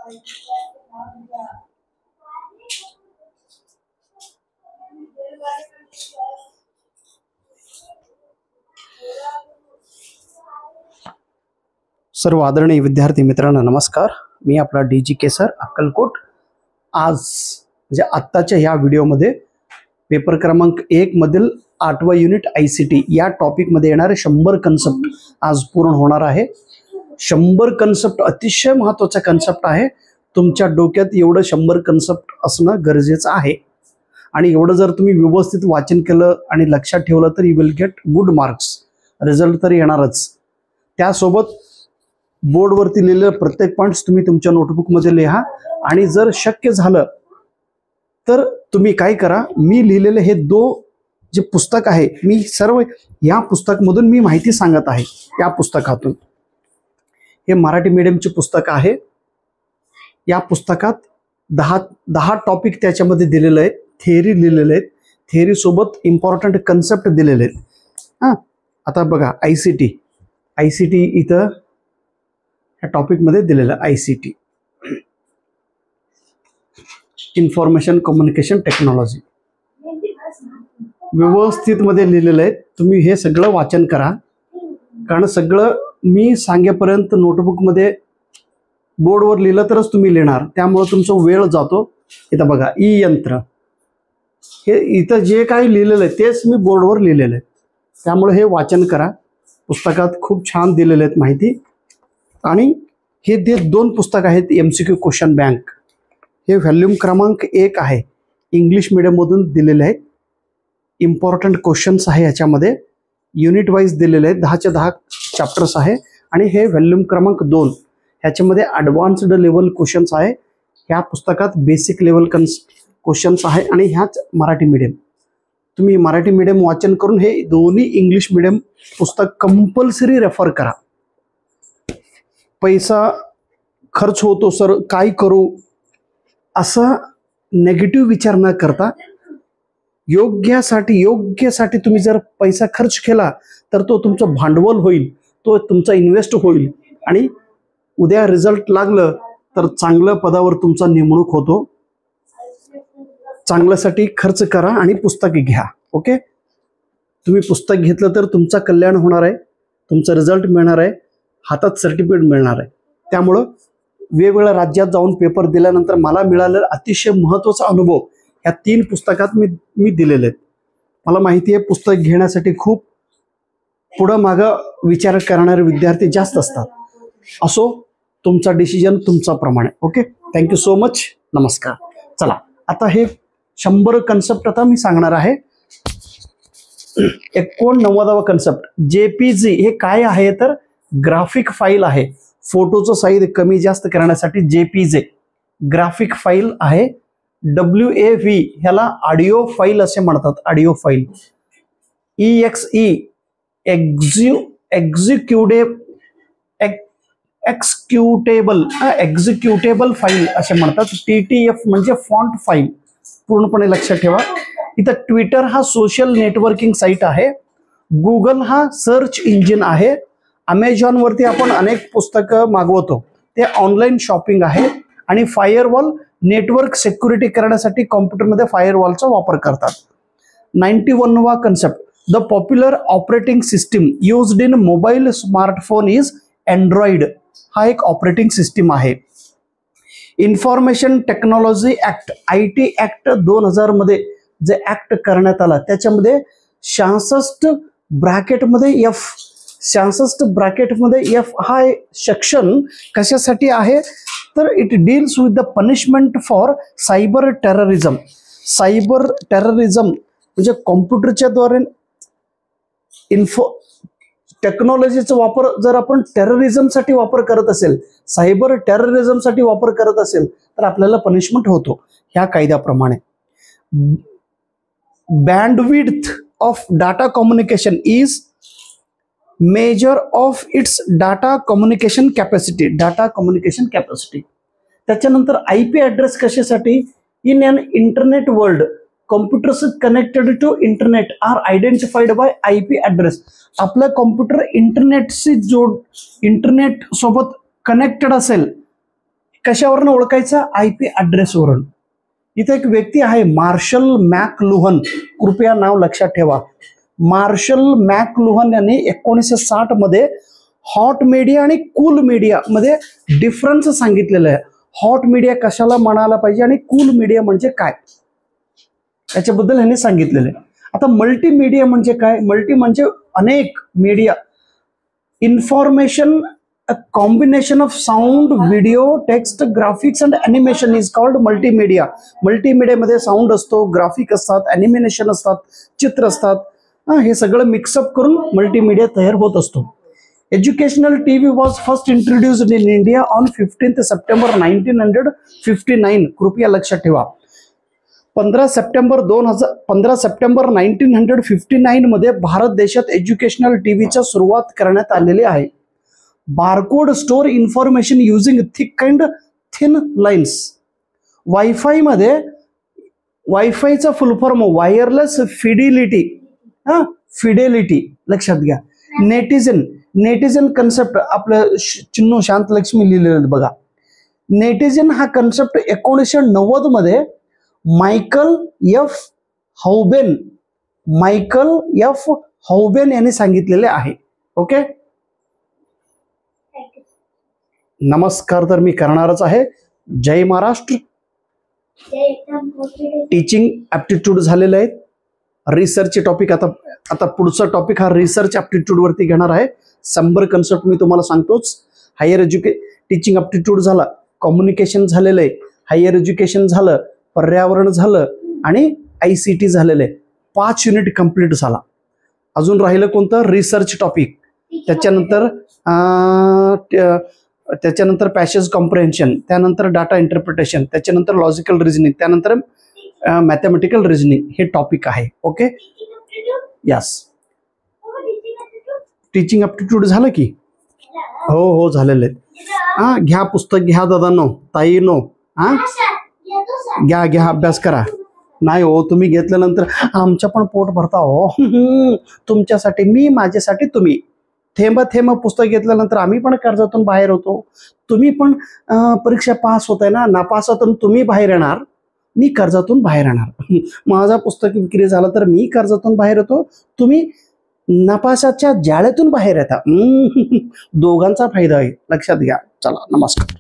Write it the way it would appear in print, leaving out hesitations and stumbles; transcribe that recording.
सर्व आदरणीय विद्यार्थी मित्रांनो नमस्कार. मी आपला DGK सर अक्कलकोट. आज म्हणजे आत्ताच्या ह्या व्हिडिओमध्ये पेपर क्रमांक 1 मधील 8वा युनिट ICT या टॉपिक मध्ये येणारे 100 कन्सेप्ट आज पूर्ण होणार आहे. 100 कन्सेप्ट अतिशय महत्त्वाचा कन्सेप्ट आहे. तुमच्या डोक्यात एवढं 100 कन्सेप्ट असणं गरजेचं आहे आणि एवढं जर तुम्ही व्यवस्थित वाचन केलं आणि लक्षात ठेवलं तर you will get good marks. Result तर येणारच. त्यासोबत बोर्डवरती लिहिलेले प्रत्येक पॉइंट्स तुम्ही तुमच्या नोटबुकमध्ये लिहा आणि जर शक्य झालं तर तुम्ही काय करा, मी लिहिलेले हे जे पुस्तक आहे मी सर्व या पुस्तकामधून मी माहिती सांगत आहे. या पुस्तकातून हे मराठी मीडियमचे पुस्तक आहे. या पुस्तकात 10 टॉपिक त्याच्यामध्ये दिलेले आहेत. थिअरी लिहिलेले आहेत. थिअरी सोबत इम्पॉर्टंट कन्सेप्ट दिलेले आहेत. आता बघा ICT इथं या टॉपिक मध्ये दिलेलं ICT इन्फॉर्मेशन कम्युनिकेशन टेक्नॉलॉजी व्यवस्थित मध्ये लिहिलेलं आहे. तुम्ही हे सगळं वाचन करा कारण सगळं मी सांगेपर्यंत नोटबुक मध्ये बोर्डवर लिहिलं तरच तुम्ही लिहिणार, त्यामुळे तुमचा वेळ जातो. इथं बघा यंत्र, हे इथं जे काही लिहिलेलं आहे तेच मी बोर्डवर लिहिलेलं आहे. त्यामुळे हे वाचन करा. पुस्तकात खूप छान दिलेले आहेत माहिती. आणि हे 2 पुस्तक आहेत MCQ क्वेश्चन बँक. हे व्हॉल्यूम क्रमांक 1 आहे. इंग्लिश मीडियममधून दिलेले आहेत. इम्पॉर्टंट क्वेश्चन्स आहे याच्यामध्ये. युनिट वाईज दिलेले आहेत. 10चे 10 चॅप्टर्स आहे. आणि हे व्हॉल्यूम क्रमांक 2 ह्याच्यामध्ये ॲडव्हान्स्ड लेवल क्वेश्चन्स आहे. ह्या पुस्तकात बेसिक लेवल क्वेश्चन्स आहे आणि ह्याच मराठी मीडियम. तुम्ही मराठी मीडियम वाचन करून हे दोन्ही इंग्लिश मीडियम पुस्तक कंपल्सरी रेफर करा. पैसा खर्च होतो सर काय करू असा नेगेटिव्ह विचार न करता योग्यसाठी तुम्ही जर पैसा खर्च केला तर तो तुमचं भांडवल होईल, तो तुमचा इन्व्हेस्ट होईल आणि उद्या रिझल्ट लागलं तर चांगल्या पदावर तुमचा नेमणूक होतो. चांगल्यासाठी खर्च करा आणि पुस्तके घ्या. ओके, तुम्ही पुस्तक घेतलं तर तुमचं कल्याण होणार आहे, तुमचा रिझल्ट मिळणार आहे, हातात सर्टिफिकेट मिळणार आहे. त्यामुळं वेगवेगळ्या राज्यात जाऊन पेपर दिल्यानंतर मला मिळालेला अतिशय महत्त्वाचा अनुभव ह्या 3 पुस्तकात मी दिलेले आहेत. मला माहिती आहे पुस्तक घेण्यासाठी खूप पुढं मागं विचार करणारे विद्यार्थी जास्त असतात. असो, तुमचा डिसिजन तुमच्याप्रमाणे. Okay, thank you so much. नमस्कार. चला आता हे 100 कन्सेप्ट आता मी सांगणार आहे. 89वा कन्सेप्ट JPG. हे काय आहे तर ग्राफिक फाईल आहे. फोटोचं साईज कमी जास्त करण्यासाठी JPG ग्राफिक फाईल आहे. WAV ह्याला ऑडिओ फाईल असे म्हणतात. Audio file. EXE executable file असे म्हणतात. TTF म्हणजे फॉन्ट फाईल. पूर्णपणे लक्षात ठेवा. इथं ट्विटर हा सोशल नेटवर्किंग साईट आहे. गुगल हा सर्च इंजिन आहे. अमेझॉन वरती आपण अनेक पुस्तकं मागवतो ते ऑनलाईन शॉपिंग आहे. आणि फायरवॉल नेटवर्क सिक्युरिटी करण्यासाठी कॉम्प्युटरमध्ये फायरवॉलचा वापर करतात. 91वा concept the popular operating system used in mobile smartphone is Android. हा एक ऑपरेटिंग सिस्टीम आहे. Information technology act IT act 2000 मध्ये जे ऍक्ट करण्यात आला त्याच्यामध्ये 66 ब्रॅकेटमध्ये F हा सेक्शन कशासाठी आहे तर it deals with the punishment for cyber terrorism. Cyber terrorism म्हणजे कॉम्प्युटरच्या द्वारे टेक्नॉलॉजीचा वापर जर आपण टेररिझमसाठी वापर करत असेल, सायबर टेररिझमसाठी वापर करत असेल तर आपल्याला पनिशमेंट होतो ह्या कायद्याप्रमाणे. Bandwidth of data communication is measure of its data communication capacity. त्याच्यानंतर IP ॲड्रेस कशासाठी. In an internet world computers connected to internet are identified by IP address. आपला कॉम्प्युटर इंटरनेट सोबत कनेक्टेड असेल, कशावरून ओळखायचा? IP ॲड्रेसवरून. इथे एक व्यक्ती आहे मार्शल मॅकलुहन, कृपया नाव लक्षात ठेवा. मार्शल मॅकलुहन यांनी 1960 मध्ये हॉट मीडिया आणि कूल मीडिया मध्ये डिफरन्स सांगितलेला आहे. हॉट मीडिया कशाला म्हणायला पाहिजे आणि कूल मीडिया म्हणजे काय याच्याबद्दल ह्यांनी सांगितलेलं आहे. आता मल्टीमीडिया म्हणजे काय? मल्टी म्हणजे अनेक media, information, a combination of sound, video, text, graphics and animation is called multimedia. Multimedia मध्ये साऊंड असतो, ग्राफिक असतात, ॲनिमेशन असतात, चित्र असतात, हे सगळं मिक्सअप करून मल्टीमीडिया तयार होत असतो. Educational TV was first introduced in India on 15 September 1959. कृपया लक्षात ठेवा. 15 सप्टेंबर 1959 मध्ये भारत देशात एज्युकेशनल टीव्हीच्या सुरुवात करण्यात आलेली आहे. Barcode store information using thick and thin lines. Wifi मध्ये, वायफायचा full form wireless fidelity, fidelity लक्षात घ्या. नेटिझन कन्सेप्ट, आपलं चिन्ह शांत लक्ष्मी लिहिलेलं बघा. नेटिझन हा कन्सेप्ट 1990 मध्ये मायकल एफ हौबेन यांनी सांगितलेले आहे. ओके, नमस्कार तर मी करणारच आहे. जय महाराष्ट्र. टीचिंग ॲप्टिट्यूड झालेले आहेत. रिसर्च टॉपिक आता पुढचा टॉपिक हा रिसर्च ॲप्टिट्यूड वरती घेणार आहे. 100 कन्सेप्ट मी तुम्हाला सांगतोच. हायर टीचिंग ॲप्टिट्यूड झाला, कम्युनिकेशन झालेलं आहे, हायर एज्युकेशन झालं, पर्यावरण झालं आणि ICT झालेलं आहे. 5 युनिट कंप्लीट झाला. अजून राहिलं कोणतं? Research topic. त्याच्यानंतर पॅसेज कॉम्प्रेन्शन, त्यानंतर डाटा इंटरप्रिटेशन, त्याच्यानंतर लॉजिकल रिझनिंग, त्यानंतर मॅथमॅटिकल रिझनिंग हे टॉपिक आहे. Okay, yes. टीचिंग ॲप्टिट्यूड झालं की? हो झालेलं आहे. घ्या पुस्तक, घ्या दादांनो, ताईनो, घ्या अभ्यास करा. नाही हो, तुम्ही घेतल्यानंतर आमच्या पण पोट भरता हो. तुमच्यासाठी मी, माझ्यासाठी तुम्ही. थेंब थेंब पुस्तक घेतल्यानंतर आम्ही पण कर्जातून बाहेर होतो. तुम्ही पण परीक्षा पास होताय ना, नापासातून तुम्ही बाहेर येणार, मी कर्जातून बाहेर येणार. माझा पुस्तक विक्री झाला तर मी कर्जातून बाहेर येतो, तुम्ही नपासाच्या जाळ्यातून बाहेर येता. दोघांचा फायदा आहे, लक्षात घ्या. चला, नमस्कार.